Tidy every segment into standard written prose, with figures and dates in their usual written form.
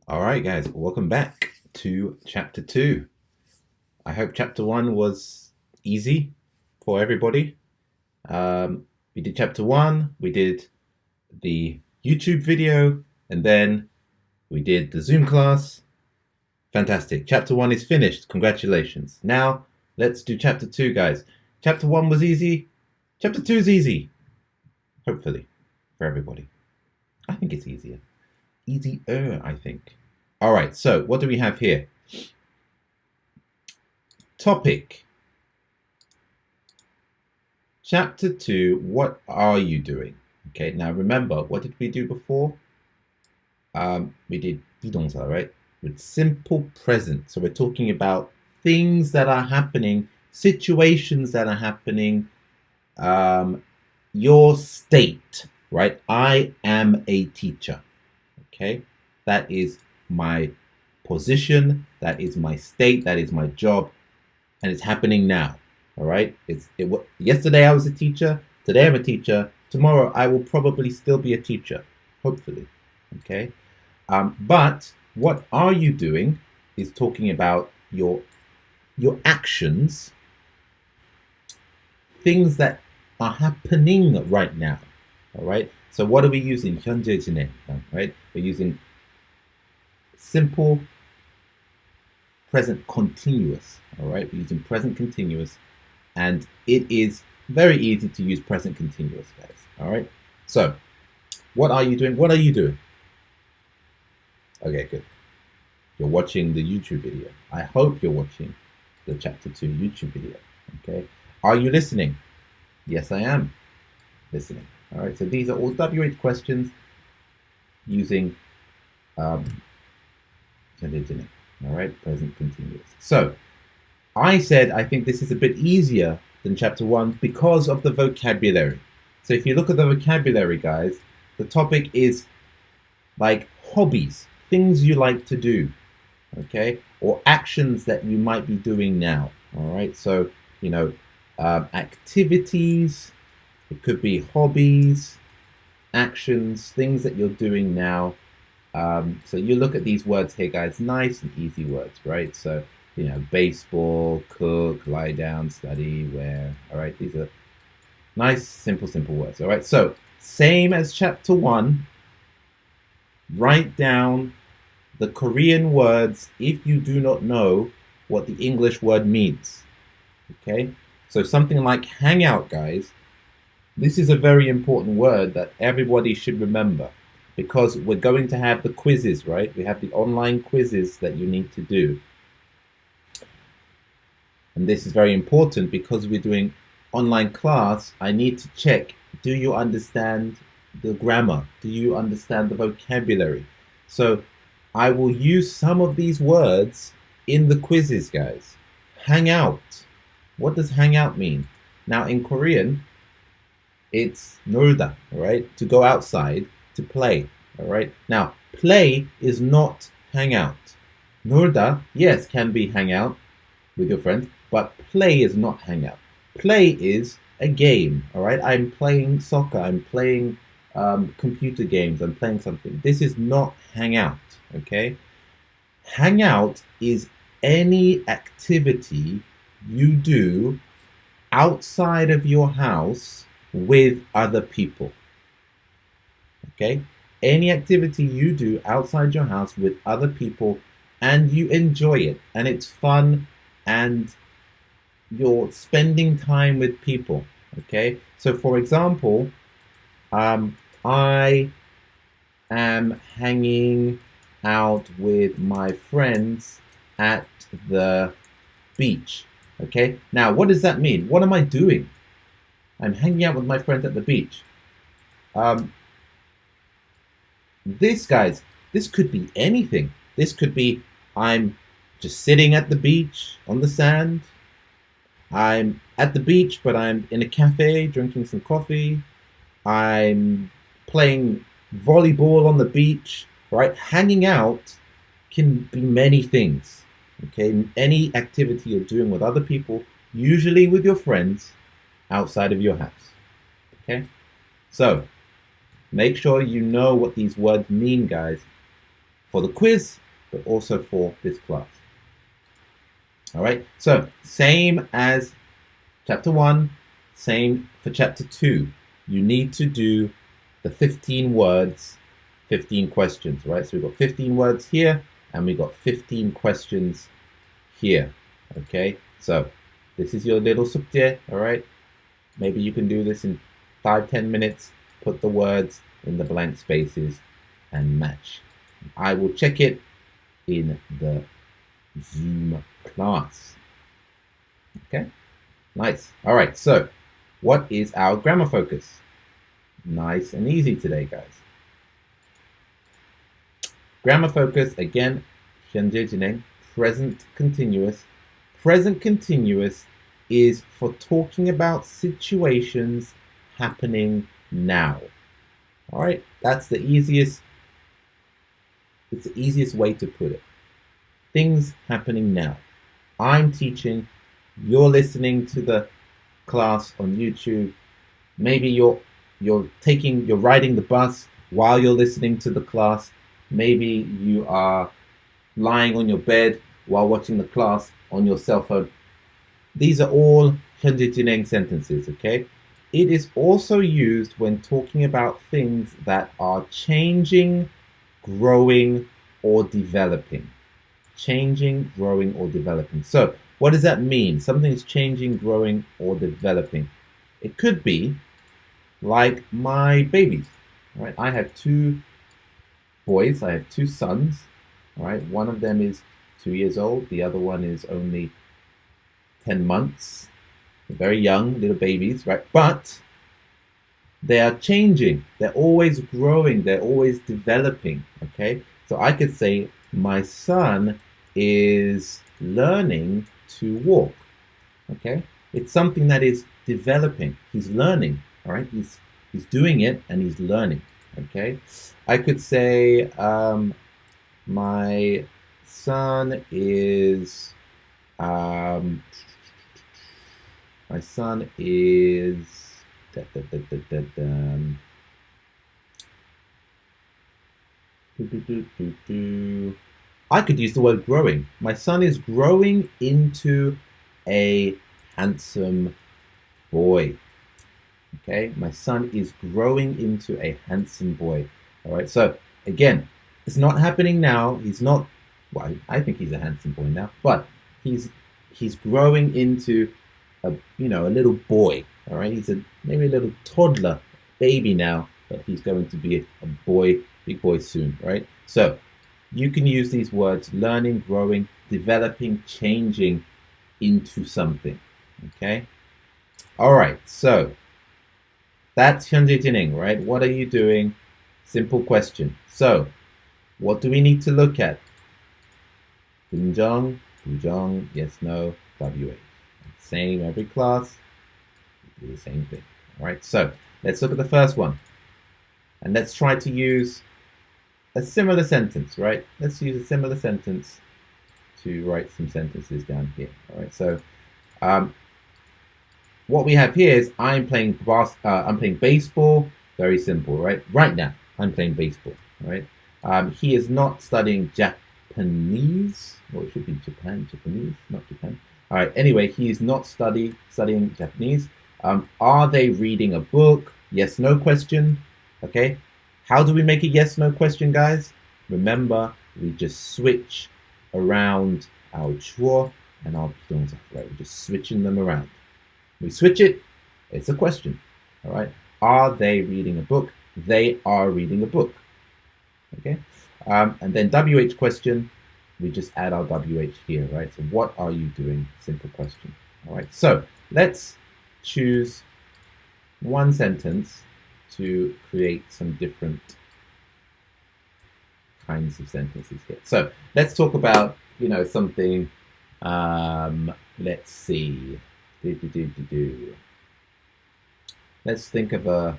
All right, guys, welcome back to chapter two. I hope chapter one was easy for everybody. We did chapter one, we did the YouTube video, and then we did the Zoom class. Fantastic. Chapter one is finished. Congratulations. Now, let's do chapter two, guys. Chapter one was easy. Chapter two is easy. Hopefully, for everybody. I think it's easier. Easier, I think. All right, so what do we have here? Topic. Chapter 2, what are you doing? Okay, now remember, what did we do before? We did be动词, right? With simple present. So we're talking about things that are happening, situations that are happening, your state, right? I am a teacher. Okay, that is my position, that is my state, that is my job, and it's happening now. All right. Yesterday I was a teacher. Today I'm a teacher. Tomorrow I will probably still be a teacher, hopefully. Okay. But what are you doing is talking about your actions, things that are happening right now. All right. So what are we using? 현재 진행. Right. We're using simple present continuous. All right. We're using present continuous. And it is very easy to use present continuous, guys. All right. So, what are you doing? What are you doing? Okay, good. You're watching the YouTube video. I hope you're watching the chapter 2 YouTube video. Okay. Are you listening? Yes, I am listening. All right. So these are all WH questions using all right, present continuous. So I said I think this is a bit easier than chapter 1 because of the vocabulary. So if you look at the vocabulary, guys, the topic is like hobbies, things you like to do, okay, or actions that you might be doing now. All right, so activities, it could be hobbies, actions, things that you're doing now. So you look at these words here, guys, nice and easy words, right? So baseball, cook, lie down, study, wear. All right, these are nice, simple words. All right, so same as chapter 1, write down the Korean words if you do not know what the English word means. Okay, so something like hangout, guys, this is a very important word that everybody should remember because we're going to have the quizzes, right? We have the online quizzes that you need to do. And this is very important because we're doing online class. I need to check, do you understand the grammar? Do you understand the vocabulary? So I will use some of these words in the quizzes, guys. Hang out. What does hang out mean? Now in Korean, it's 놀다, all right? To go outside, to play, all right? Now, play is not hang out. 놀다, yes, can be hang out with your friends, but play is not hang out. Play is a game, all right? I'm playing soccer, I'm playing computer games, I'm playing something. This is not hang out, okay? Hang out is any activity you do outside of your house with other people, okay? Any activity you do outside your house with other people and you enjoy it and it's fun and you're spending time with people, okay? So for example, I am hanging out with my friends at the beach, okay? Now, what does that mean? What am I doing? I'm hanging out with my friends at the beach. This could be anything. This could be I'm just sitting at the beach on the sand. I'm at the beach, but I'm in a cafe drinking some coffee. I'm playing volleyball on the beach, right? Hanging out can be many things, okay? Any activity you're doing with other people, usually with your friends, outside of your house, okay? So, make sure you know what these words mean, guys. for the quiz, but also for this class. All right, so same as chapter 1, same for chapter 2. You need to do the 15 words, 15 questions, right? So we've got 15 words here, and we've got 15 questions here, okay? So this is your little 숙제, all right? Maybe you can do this in 5-10 minutes. Put the words in the blank spaces and match. I will check it in the Zoom class. Okay, nice. All right, so what is our grammar focus? Nice and easy today, guys. Grammar focus, again, 현재 진행, present continuous. Present continuous is for talking about situations happening now. All right, that's the easiest. It's the easiest way to put it. Things happening now. I'm teaching, you're listening to the class on YouTube. Maybe you're riding the bus while you're listening to the class. Maybe you are lying on your bed while watching the class on your cell phone. These are all 현재 진행 sentences, okay? It is also used when talking about things that are changing, growing, or developing. Changing, growing, or developing. So, what does that mean? Something is changing, growing, or developing. It could be like my babies, right? I have 2 boys. I have 2 sons, all right? One of them is 2 years old. The other one is only 10 months. They're very young, little babies, right? But they are changing. They're always growing. They're always developing, okay? So I could say, my son is learning to walk, okay? It's something that is developing. He's learning, all right? He's doing it and he's learning, okay? I could say, my son is my son is I could use the word growing. My son is growing into a handsome boy. Okay, my son is growing into a handsome boy. All right, so again, it's not happening now. He's not, well, I think he's a handsome boy now, but he's growing into a little boy. All right, he's maybe a little toddler baby now, but he's going to be a boy, big boy soon, right? So you can use these words: learning, growing, developing, changing into something. Okay, all right, so that's 현재 진행, right? What are you doing? Simple question. So what do we need to look at? 긍정, 부정, yes, no, WH. Same every class. We do the same thing. All right, so let's look at the first one. And let's try to use a similar sentence, right? Let's use a similar sentence to write some sentences down here. All right, so what we have here is I'm playing baseball. Very simple, right? Right now, I'm playing baseball, right? He is not studying Japanese. Or it should be Japanese, not Japan. All right, anyway, he is not studying Japanese. Are they reading a book? Yes, no question. Okay, how do we make a yes, no question, guys? Remember, we just switch around our 주어 and our 비동사, right? We're just switching them around. We switch it, it's a question, all right? Are they reading a book? They are reading a book, okay? And then WH question, we just add our WH here, right? So what are you doing? Simple question, all right? So let's choose one sentence to create some different kinds of sentences here. So let's talk about, something, let's see. Let's think of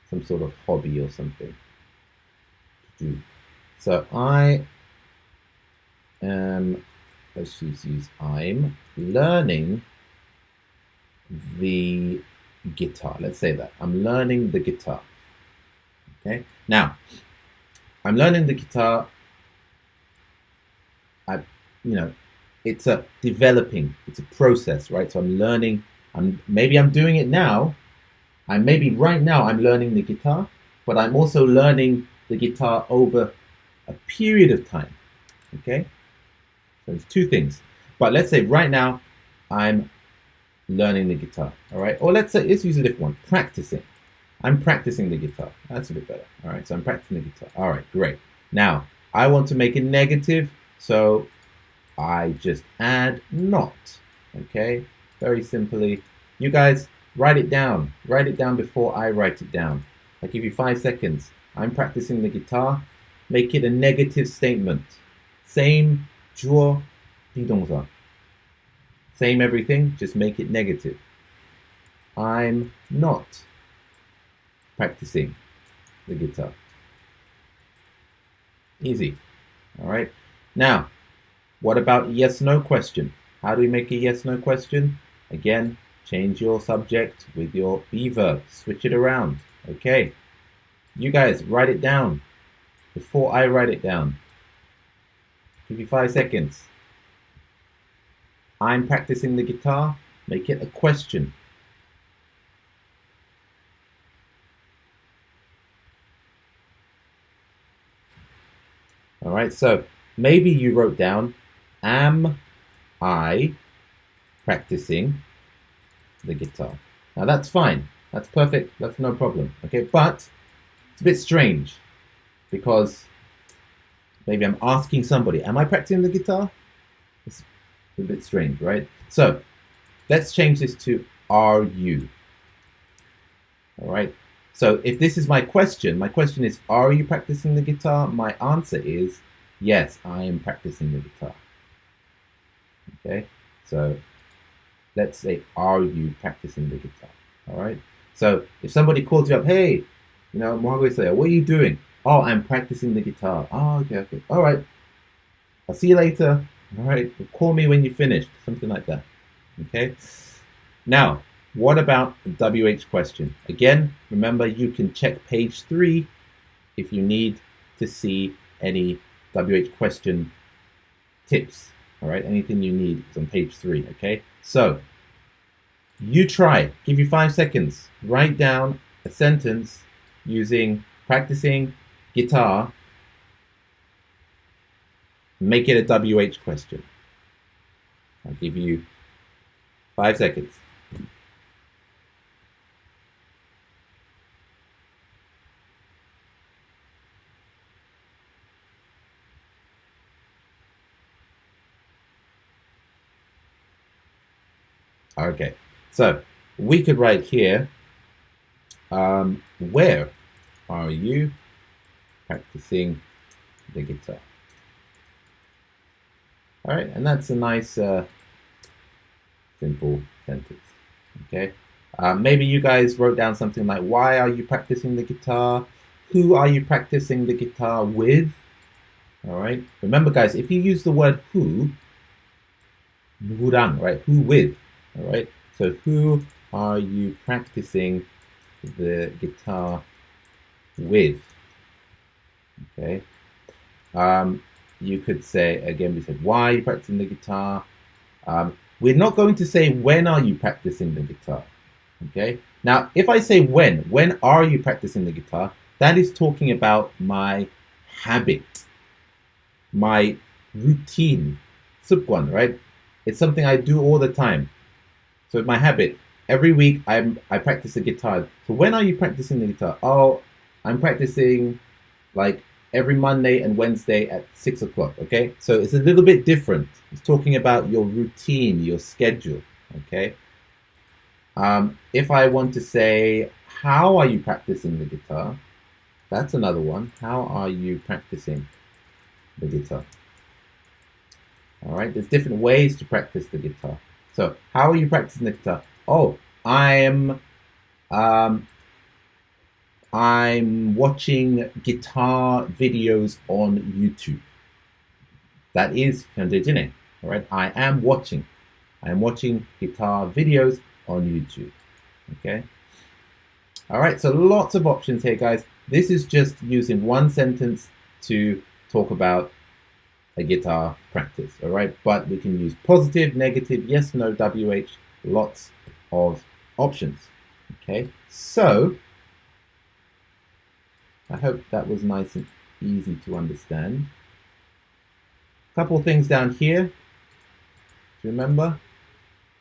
some sort of hobby or something. So let's use I'm learning the guitar. Let's say that. I'm learning the guitar. Okay. Now, I'm learning the guitar I, you know, it's a developing, it's a process, right? So I'm learning. I'm doing it now. And maybe right now I'm learning the guitar, but I'm also learning the guitar over a period of time. Okay, so it's two things. But let's say right now I'm learning the guitar. All right, or let's use a different one. Practicing. I'm practicing the guitar. That's a bit better. All right, so I'm practicing the guitar. All right, great. Now I want to make it negative, so I just add not. Okay, very simply. You guys write it down. Write it down before I write it down. I give you 5 seconds. I'm practicing the guitar. Make it a negative statement. Same 主be动作. Same everything, just make it negative. I'm not practicing the guitar. Easy. All right. Now, what about yes/no question? How do we make a yes/no question? Again, change your subject with your be verb. Switch it around. Okay. You guys, write it down before I write it down. Give you 5 seconds. I'm practicing the guitar. Make it a question. All right, so maybe you wrote down, am I practicing the guitar? Now that's fine. That's perfect. That's no problem. Okay, but it's a bit strange because maybe I'm asking somebody, am I practicing the guitar? It's a bit strange, right? So let's change this to are you? All right. So if this is my question is, are you practicing the guitar? My answer is, yes, I am practicing the guitar. Okay. So let's say, are you practicing the guitar? All right. So if somebody calls you up, hey, what are you doing? Oh, I'm practicing the guitar. Oh, okay. All right. I'll see you later. All right. Call me when you're finished. Something like that. Okay. Now, what about the WH question? Again, remember you can check page 3 if you need to see any WH question tips. All right, anything you need is on page 3. Okay, so you try. Give you 5 seconds. Write down a sentence using practicing guitar. Make it a WH question. I'll give you 5 seconds. Okay, so we could write here, where are you practicing the guitar? All right, and that's a nice, simple sentence. Okay, maybe you guys wrote down something like, why are you practicing the guitar? Who are you practicing the guitar with? All right, remember guys, if you use the word who, 누구랑, right? Who with? All right. So who are you practicing the guitar with? Okay. You could say, again, we said, why are you practicing the guitar? We're not going to say, when are you practicing the guitar? Okay. Now, if I say when are you practicing the guitar? That is talking about my habit, my routine, 습관, right? It's something I do all the time. So my habit, every week I practice the guitar. So when are you practicing the guitar? Oh, I'm practicing like every Monday and Wednesday at 6 o'clock. Okay, so it's a little bit different. It's talking about your routine, your schedule. Okay. If I want to say, how are you practicing the guitar? That's another one. How are you practicing the guitar? All right, there's different ways to practice the guitar. So how are you practicing the guitar? Oh, I'm watching guitar videos on YouTube. That is 현재. All right, I am watching guitar videos on YouTube. Okay. All right, so lots of options here, guys. This is just using one sentence to talk about a guitar practice, all right? But we can use positive, negative, yes, no, WH, lots of options, okay? So I hope that was nice and easy to understand. A couple things down here to remember.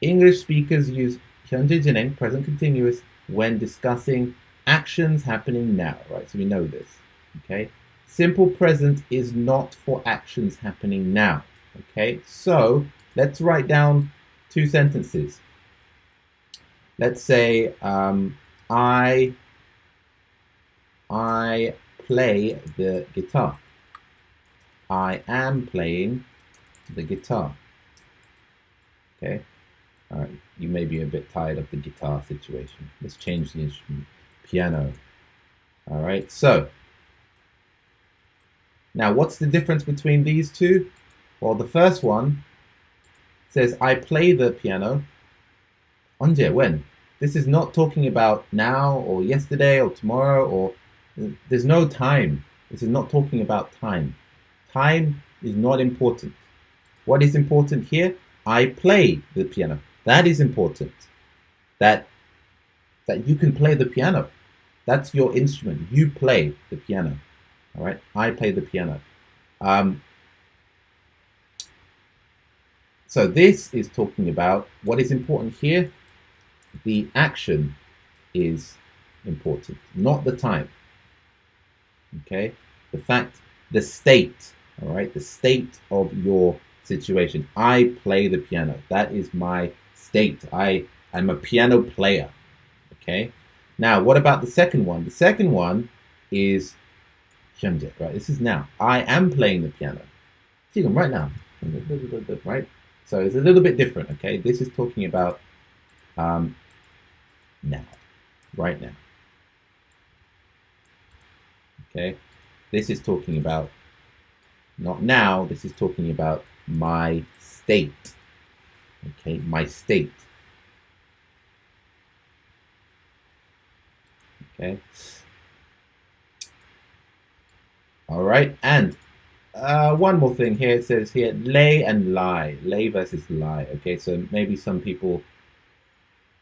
English speakers use 현재 진행, present continuous, when discussing actions happening now, right? So we know this, okay? Simple present is not for actions happening now, okay? So let's write down two sentences. Let's say I play the guitar. I am playing the guitar. Okay. All right. You may be a bit tired of the guitar situation. Let's change the instrument. Piano. All right. So now what's the difference between these two? Well, the first one says I play the piano. 언제, when? This is not talking about now or yesterday or tomorrow, or there's no time. This is not talking about time. Time is not important. What is important here? I play the piano. That is important. That you can play the piano. That's your instrument. You play the piano. All right. I play the piano. So this is talking about what is important here. The action is important, not the time. Okay. The state. All right. The state of your situation. I play the piano. That is my state. I'm a piano player. Okay. Now, what about the second one? The second one is 현재, right? This is now. I am playing the piano. 지금, right now. Right? So it's a little bit different, okay? This is talking about now. Right now. Okay? This is talking about not now, this is talking about my state. Okay, my state. Okay. All right, and one more thing here. It says here, lay and lie. Lay versus lie. Okay, so maybe some people,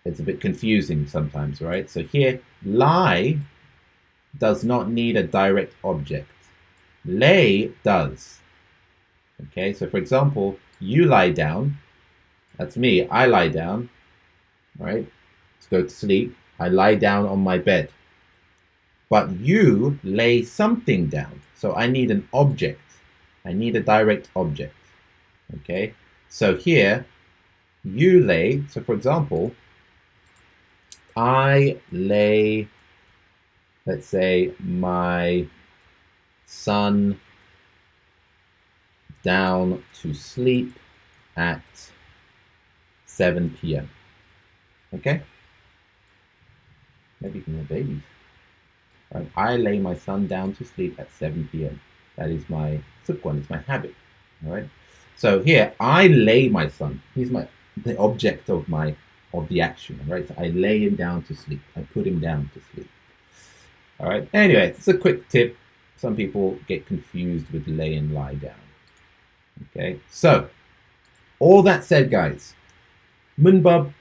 it's a bit confusing sometimes, right? So here, lie does not need a direct object. Lay does. Okay, so for example, you lie down. That's me. I lie down. Right? To go to sleep. I lie down on my bed. But you lay something down. So I need an object. I need a direct object. Okay? So here, you lay. So for example, I lay, let's say, my son down to sleep at 7 p.m. Okay? Maybe you can have babies. Right? I lay my son down to sleep at 7 p.m. That is my 습관, it's my habit. All right? So here, I lay my son. He's the object of the action. Right? So I lay him down to sleep. I put him down to sleep. All right? Anyway, it's a quick tip. Some people get confused with lay and lie down. Okay? So, all that said, guys, 문법,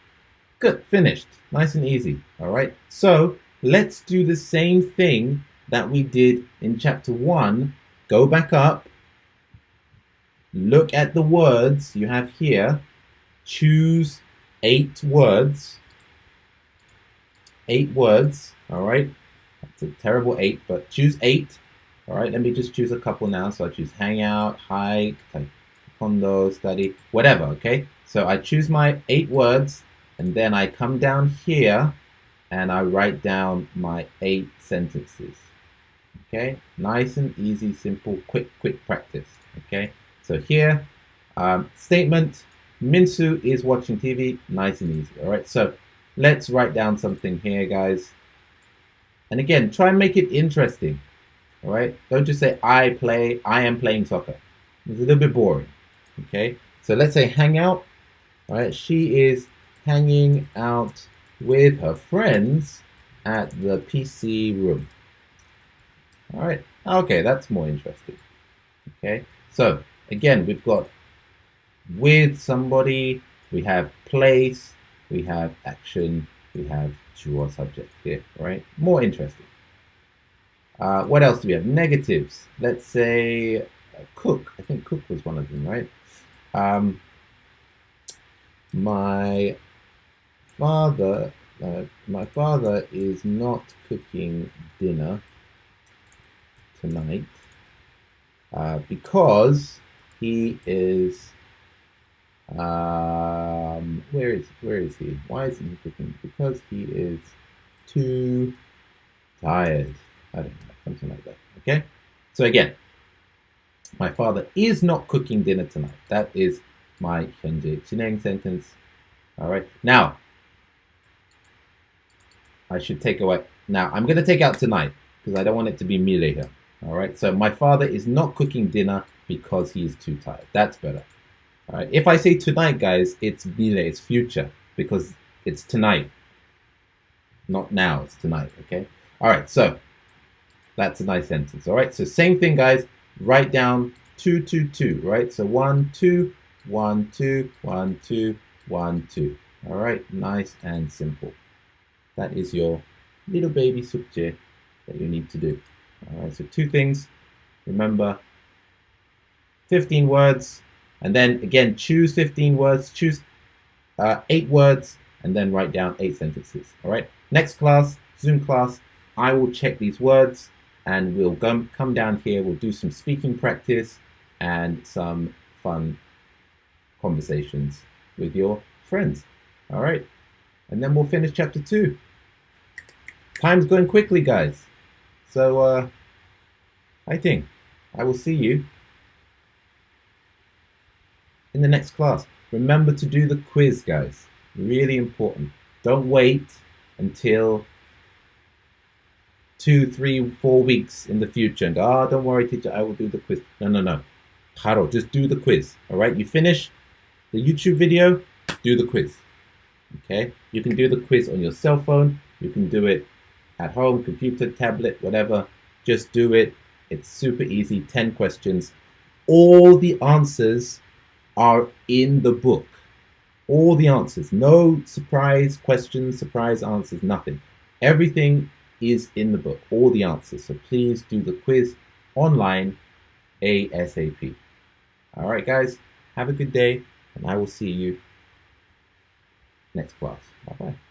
good, finished. Nice and easy. All right? So, let's do the same thing that we did in chapter 1. Go back up. Look at the words you have here. Choose 8 words. 8 words. All right? That's a terrible 8, but choose 8. All right? Let me just choose a couple now. So I choose hangout, hike, taekwondo, study, whatever. Okay? So I choose my 8 words, and then I come down here and I write down my 8 sentences. Okay? Nice and easy, simple, quick practice. Okay? So here, statement, Minsu is watching TV. Nice and easy. All right? So let's write down something here, guys. And again, try and make it interesting. All right? Don't just say, I am playing soccer. It's a little bit boring. Okay? So let's say hang out. All right? She is hanging out with her friends at the PC room. All right. Okay, that's more interesting. Okay. So again, we've got with somebody, we have place, we have action, we have true or subject here, right? More interesting. What else do we have? Negatives. Let's say cook. I think cook was one of them, right? My father, my father is not cooking dinner tonight because he is. Where is he? Why isn't he cooking? Because he is too tired. I don't know, something like that. Okay. So again, my father is not cooking dinner tonight. That is my 현재 진행 sentence. All right. Now, I should take away. Now, I'm going to take out tonight because I don't want it to be mile here. All right. So my father is not cooking dinner because he is too tired. That's better. All right. If I say tonight, guys, it's mile, it's future because it's tonight. Not now, it's tonight. Okay. All right. So that's a nice sentence. All right. So same thing, guys. Write down 2, 2, 2. Right. So 1, 2, 1, 2, 1, 2, 1, 2. All right. Nice and simple. That is your little baby 숙제 that you need to do. All right. So 2 things. Remember, 15 words. And then again, choose 15 words, choose 8 words, and then write down 8 sentences. All right. Next class, Zoom class, I will check these words and we'll come down here. We'll do some speaking practice and some fun conversations with your friends. All right. And then we'll finish chapter 2. Time's going quickly, guys. So I think I will see you in the next class. Remember to do the quiz, guys. Really important. Don't wait until 2, 3, 4 weeks in the future and go, oh, don't worry, teacher, I will do the quiz. No. Haro, just do the quiz. All right, you finish the YouTube video, do the quiz. Okay, you can do the quiz on your cell phone. You can do it at home, computer, tablet, whatever. Just do it. It's super easy. 10 questions. All the answers are in the book. All the answers. No surprise questions, surprise answers, nothing. Everything is in the book. All the answers. So please do the quiz online ASAP. All right, guys. Have a good day, and I will see you next class. Bye-bye.